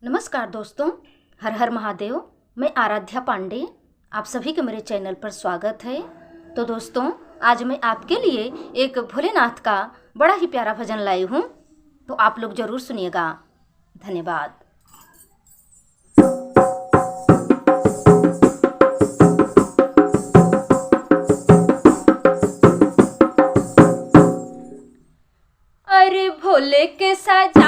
नमस्कार दोस्तों, हर हर महादेव। मैं आराध्या पांडे, आप सभी के मेरे चैनल पर स्वागत है। तो दोस्तों, आज मैं आपके लिए एक भोलेनाथ का बड़ा ही प्यारा भजन लाई हूँ, तो आप लोग ज़रूर सुनिएगा। धन्यवाद। अरे भोले के साज